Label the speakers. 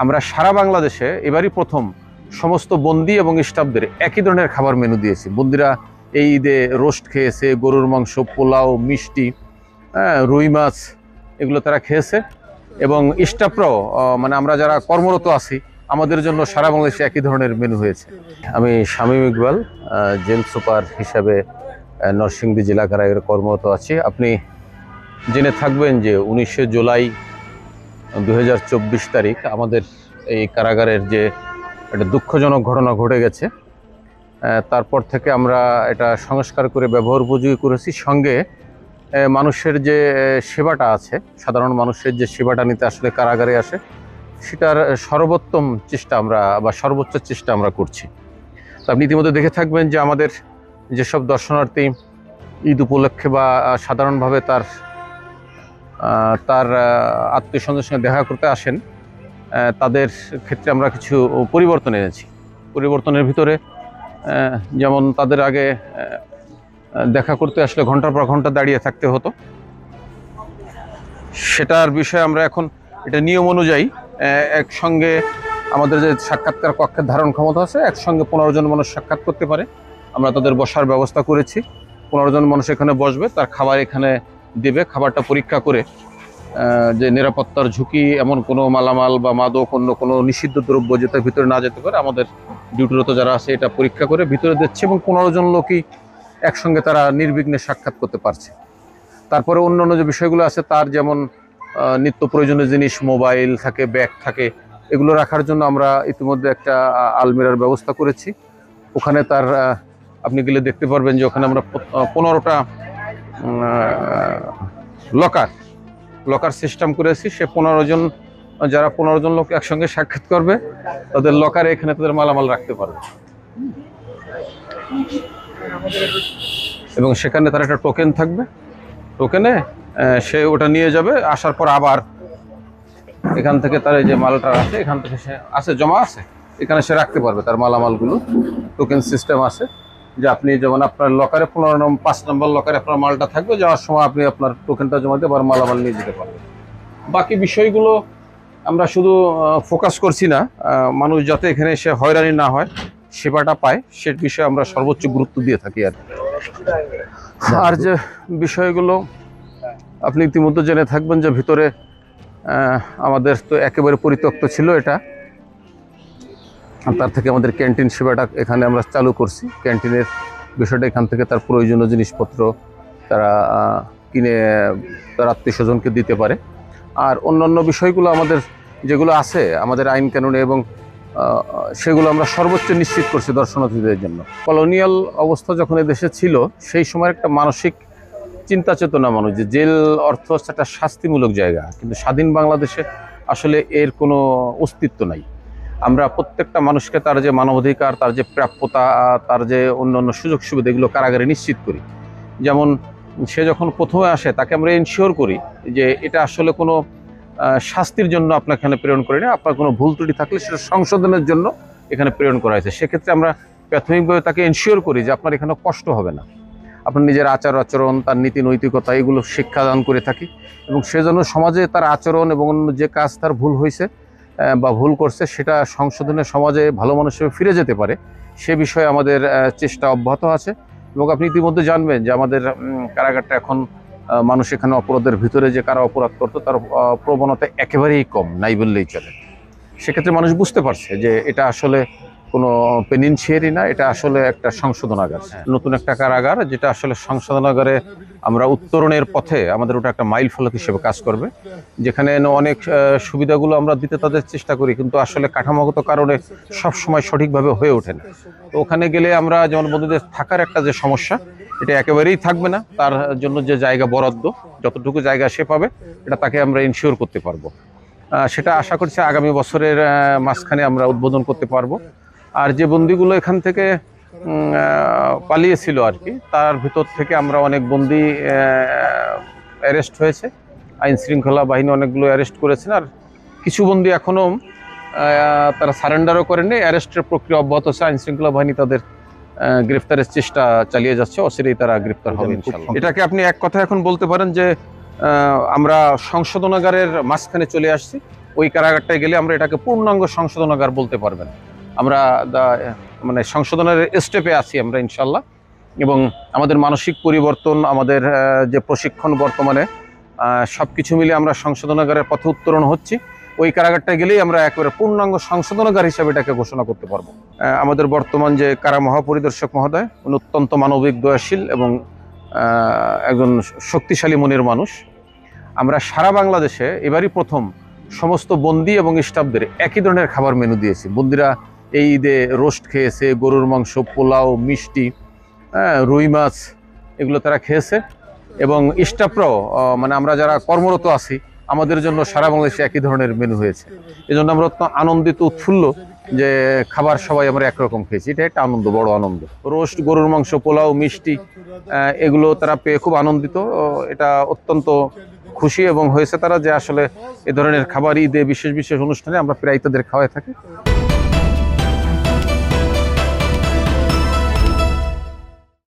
Speaker 1: আমরা সারা বাংলাদেশে এবারই প্রথম সমস্ত বন্দী এবং স্টাফদের একই ধরনের খাবার মেনু দিয়েছি। বন্দীরা এই ঈদে রোস্ট খেয়েছে, গরুর মাংস, পোলাও, মিষ্টি, রুই মাছ, এগুলো তারা খেয়েছে। এবং স্টাফরাও মানে আমরা যারা কর্মরত আছি আমাদের জন্য সারা বাংলাদেশে একই ধরনের মেনু হয়েছে। আমি শামীম ইকবাল, জেল সুপার হিসাবে নরসিংদী জেলা কারাগারে কর্মরত আছি। আপনি জেনে থাকবেন যে 19 জুলাই 2024 তারিখ আমাদের এই কারাগারের যে একটা দুঃখজনক ঘটনা ঘটে গেছে, তারপর থেকে আমরা এটা সংস্কার করে ব্যবহার উপযোগী করেছি। সঙ্গে মানুষের যে সেবাটা আছে, সাধারণ মানুষের যে সেবাটা নিতে আসলে কারাগারে আসে, সেটার সর্বোত্তম চেষ্টা আমরা বা সর্বোচ্চ চেষ্টা আমরা করছি। তো আপনি ইতিমধ্যে দেখে থাকবেন যে আমাদের যেসব দর্শনার্থী ঈদ উপলক্ষে বা সাধারণভাবে তার আত্মীয় স্বজনের সঙ্গে দেখা করতে আসেন, তাদের ক্ষেত্রে আমরা কিছু পরিবর্তন এনেছি। পরিবর্তনের ভিতরে যেমন তাদের আগে দেখা করতে আসলে ঘন্টার পর ঘন্টা দাঁড়িয়ে থাকতে হতো, সেটার বিষয়ে আমরা এখন এটা নিয়ম অনুযায়ী একসঙ্গে আমাদের যে সাক্ষাৎকার কক্ষের ধারণ ক্ষমতা আছে, একসঙ্গে 15 জন মানুষ সাক্ষাৎ করতে পারে। আমরা তাদের বসার ব্যবস্থা করেছি। 15 জন মানুষ এখানে বসবে, তার খাবার এখানে দেবে। খাবারটা পরীক্ষা করে যে নিরাপত্তার ঝুঁকি এমন কোনো মালামাল বা মাদক, অন্য কোনো নিষিদ্ধ দ্রব্য যেটা ভিতরে না যেতে পারে, আমাদের ডিউটিরত যারা আছে এটা পরীক্ষা করে ভিতরে দিচ্ছে এবং 15 জন লোকই একসঙ্গে তারা নির্বিঘ্নে সাক্ষাৎ করতে পারছে। তারপরে অন্যান্য যে বিষয়গুলো আছে, তার যেমন নিত্য প্রয়োজনীয় জিনিস, মোবাইল থাকে, ব্যাগ থাকে, এগুলো রাখার জন্য আমরা ইতিমধ্যে একটা আলমিরার ব্যবস্থা করেছি। ওখানে তার আপনি গেলে দেখতে পারবেন যে ওখানে আমরা 15টা লকার সিস্টেম করেছি। সে 15 জন, যারা 15 জন লোক একসঙ্গে সাক্ষাৎ করবে, তাদের লকারে এখানে তাদের মালামাল রাখতে পারবে এবং সেখানে তার একটা টোকেন থাকবে। টোকেনে সে ওটা নিয়ে যাবে, আসার পর আবার এখান থেকে তার এই যে মালটা আছে, এখান থেকে সে আছে জমা আছে, এখানে সে রাখতে পারবে তার মালামালগুলো। টোকেন সিস্টেম আছে যে আপনি যেমন আপনার লকারে 5 নম্বর লকারে আপনার মালটা থাকবে, যাওয়ার সময় আপনি আপনার টোকেনটা জমা দিয়ে আবার মালামাল নিয়ে যেতে পারবেন। বাকি বিষয়গুলো আমরা শুধু ফোকাস করছি না, মানুষ যাতে এখানে এসে হয়রানি না হয়, সেবাটা পায়, সে বিষয়ে আমরা সর্বোচ্চ গুরুত্ব দিয়ে থাকি। আর যে বিষয়গুলো আপনি ইতিমধ্যে জেনে থাকবেন যে ভিতরে আমাদের তো একেবারে পরিত্যক্ত ছিল এটা, তার থেকে আমাদের ক্যান্টিন সেবাটা এখানে আমরা চালু করছি। ক্যান্টিনের বিষয়টা এখান থেকে তার প্রয়োজনীয় জিনিসপত্র তারা কিনে তার আত্মীয় স্বজনকে দিতে পারে। আর অন্যান্য বিষয়গুলো আমাদের যেগুলো আছে আমাদের আইন কানুনে, এবং সেগুলো আমরা সর্বোচ্চ নিশ্চিত করছি দর্শনার্থীদের জন্য। কলোনিয়াল অবস্থা যখন দেশে ছিল, সেই সময় একটা মানসিক চিন্তা চেতনা মানুষ যে জেল অর্থ হচ্ছে একটা শাস্তিমূলক জায়গা, কিন্তু স্বাধীন বাংলাদেশে আসলে এর কোনো অস্তিত্ব নাই। আমরা প্রত্যেকটা মানুষকে তার যে মানবাধিকার, তার যে প্রাপ্যতা, তার যে অন্যান্য সুযোগ সুবিধা, এগুলো কারাগারে নিশ্চিত করি। যেমন সে যখন প্রথমে আসে তাকে আমরা এনশিওর করি যে এটা আসলে কোনো শাস্তির জন্য আপনাকে এখানে প্রেরণ করি না, আপনার কোনো ভুল ত্রুটি থাকলে সেটা সংশোধনের জন্য এখানে প্রেরণ করা হয়েছে। সেক্ষেত্রে আমরা প্রাথমিকভাবে তাকে এনশিওর করি যে আপনার এখানে কষ্ট হবে না, আপনার নিজের আচার আচরণ, তার নীতি নৈতিকতা, এগুলো শিক্ষাদান করে থাকি এবং সেজন্য সমাজে তার আচরণ এবং অন্য যে কাজ তার ভুল হয়েছে বা ভুল করছে, সেটা সংশোধনে সমাজে ভালো মানুষ হিসেবে ফিরে যেতে পারে, সে বিষয়ে আমাদের চেষ্টা অব্যাহত আছে। এবং আপনি ইতিমধ্যে জানবেন যে আমাদের কারাগারটা এখন মানুষ এখানে অপরাধের ভিতরে যে কারা অপরাধ করতো তার প্রবণতা একেবারেই কম, নাই বললেই চলে। সেক্ষেত্রে মানুষ বুঝতে পারছে যে এটা আসলে কোনো পেনিনশিয়ারি না, এটা আসলে একটা সংশোধনাগার, নতুন একটা কারাগার, যেটা আসলে সংশোধনাগারে আমরা উত্তরণের পথে আমাদের ওটা একটা মাইল ফলক হিসেবে কাজ করবে, যেখানে অনেক সুবিধাগুলো আমরা দিতে তাদের চেষ্টা করি, কিন্তু আসলে কাঠামোগত কারণে সবসময় সঠিকভাবে হয়ে ওঠে না। তো ওখানে গেলে আমরা যেমন বন্ধুদের থাকার একটা যে সমস্যা, এটা একেবারেই থাকবে না। তার জন্য যে জায়গা বরাদ্দ, যতটুকু জায়গা সে পাবে, এটা তাকে আমরা ইনশিওর করতে পারবো। সেটা আশা করছি আগামী বছরের মাঝখানে আমরা উদ্বোধন করতে পারবো। আর যে বন্দিগুলো এখান থেকে পালিয়েছিল আর কি, তার ভিতর থেকে আমরা অনেক বন্দি অ্যারেস্ট হয়েছে, আইন শৃঙ্খলা বাহিনী অনেকগুলো অ্যারেস্ট করেছেন। আর কিছু বন্দি এখনও তারা সারেন্ডারও করেনি, অ্যারেস্টের প্রক্রিয়া অব্যাহত আছে। আইন শৃঙ্খলা বাহিনী তাদের গ্রেফতারের চেষ্টা চালিয়ে যাচ্ছে, অচিরেই তারা গ্রেফতার হবে ইনশাআল্লাহ। এটাকে আপনি এক কথা এখন বলতে পারেন যে আমরা সংশোধনাগারের মাঝখানে চলে আসছি। ওই কারাগারটায় গেলে আমরা এটাকে পূর্ণাঙ্গ সংশোধনাগার বলতে পারবেন। আমরা মানে সংশোধনের স্টেপে আছি আমরা ইনশাল্লাহ। এবং আমাদের মানসিক পরিবর্তন, আমাদের যে প্রশিক্ষণ বর্তমানে সব কিছু মিলে আমরা সংশোধনাগারের পথে উত্তরণ হচ্ছি। ওই কারাগারটায় গেলেই আমরা একেবারে পূর্ণাঙ্গ সংশোধনাগার হিসাবে এটাকে ঘোষণা করতে পারবো। আমাদের বর্তমান যে কারা মহাপরিদর্শক মহোদয়, উনি অত্যন্ত মানবিক, দয়াশীল এবং একজন শক্তিশালী মনের মানুষ। আমরা সারা বাংলাদেশে এবারই প্রথম সমস্ত বন্দী এবং স্টাফদের একই ধরনের খাবার মেনু দিয়েছি। বন্দীরা এই ঈদে রোস্ট খেয়েছে, গরুর মাংস, পোলাও, মিষ্টি, রুই মাছ, এগুলো তারা খেয়েছে। এবং স্টাফরাও মানে আমরা যারা কর্মরত আছি আমাদের জন্য সারা বাংলাদেশে একই ধরনের মেনু হয়েছে। এই জন্য আমরা অত্যন্ত আনন্দিত, উৎফুল্ল যে খাবার সবাই আমরা একরকম খেয়েছি। এটা একটা আনন্দ, বড় আনন্দ। রোস্ট, গরুর মাংস, পোলাও, মিষ্টি, এগুলো তারা পেয়ে খুব আনন্দিত। এটা অত্যন্ত খুশি এবং হয়েছে তারা যে আসলে এ ধরনের খাবার ঈদে বিশেষ বিশেষ অনুষ্ঠানে আমরা প্রায় তাদের খাওয়াই থাকি।